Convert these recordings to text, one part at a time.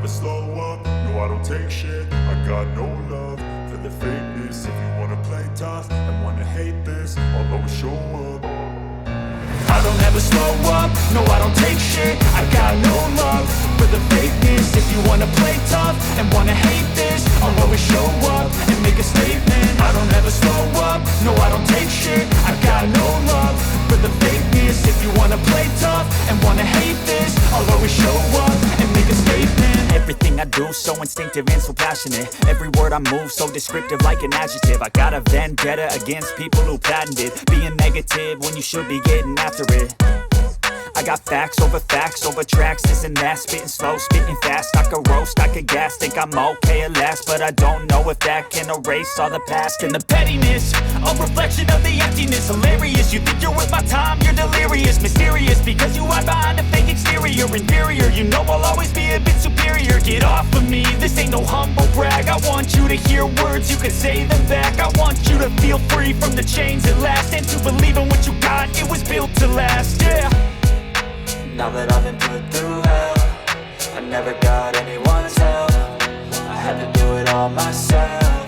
slow up, no I don't take shit. I got no love for the fakeness. If you wanna play tough and wanna hate this, I'll always show up. I don't ever slow up, no I don't take shit. I got no love for the fakeness. If you wanna play tough and wanna hate this, I'll always show up and make a statement. I don't ever slow up, no I don't take shit. I got no love for the fakeness. If you wanna play tough and wanna hate this, I'll always show up and make a statement. Everything I do so instinctive and so passionate. Every word I move so descriptive like an adjective. I got a vendetta against people who patented being negative when you should be getting after it. I got facts over tracks, this and that. Spitting slow, spitting fast. I could roast, I could gas. Think I'm okay at last, but I don't know if that can erase all the past. And the pettiness, a reflection of the emptiness. Hilarious, you think you're worth my time, you're delirious. Mysterious, because you hide behind a fake exterior. Inferior, you know I'll always be a bit superior. Get off of me, this ain't no humble brag. I want you to hear words, you can say them back. I want you to feel free from the chains at last, and to believe in what you got, it was built to last, yeah. Now that I've been put through hell, I never got anyone's help. I had to do it all myself.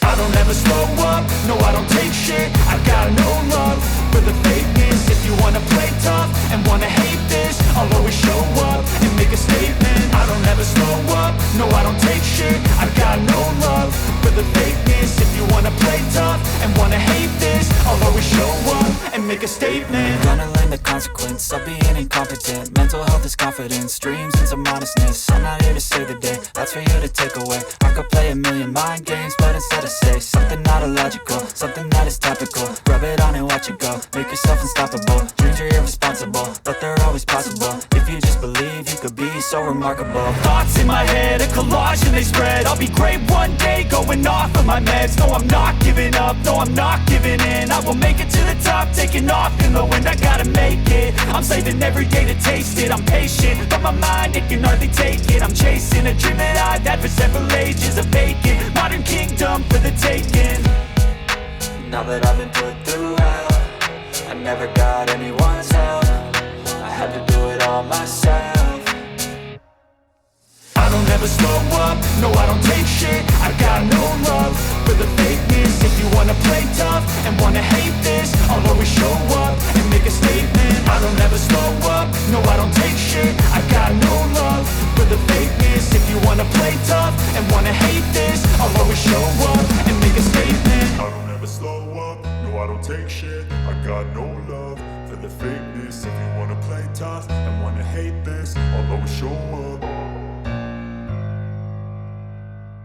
I don't ever slow up, no I don't take shit. I got no love for the fakeness. If you wanna play tough and wanna hate this, I'll always show up and make a statement. I don't ever slow up, no I don't take shit. I got no love for the fakeness. If you wanna play tough and wanna hate this, I'll always show up and make a statement. Gonna learn the consequence of being incompetent. Mental health is confidence, dreams and some modestness. I'm not here to save the day, that's for you to take away. I could play a million mind games, but instead I say something not illogical, something that is topical. Rub it on and watch it go, make yourself unstoppable. Dreams are irresponsible, but they're always possible. If you just believe, you could be so remarkable. Thoughts in my head, a collage and they spread. I'll be great one day, going off of my meds. No, I'm not giving up, no, I'm not giving in. I will make it to the top, taking off in the wind. I gotta make it, I'm saving every day to taste it. I'm patient, but my mind, it can hardly take it. I'm chasing a dream that I've had for several ages. A vacant, modern kingdom for the taking. Now that I've been put through hell, I never got anyone's help. I had to do it all myself. I don't ever slow up, no I don't take shit. I got no love for the fakeness. If you wanna play tough and wanna hate this, I'll always show up and make a statement. I don't ever slow up, no I don't take shit. I got no love for the fakeness. If you wanna play tough and wanna hate this, I'll always show up and make a statement. I don't ever slow up, no I don't take shit. I got no love for the fakeness. If you wanna play tough and wanna hate this, I'll always show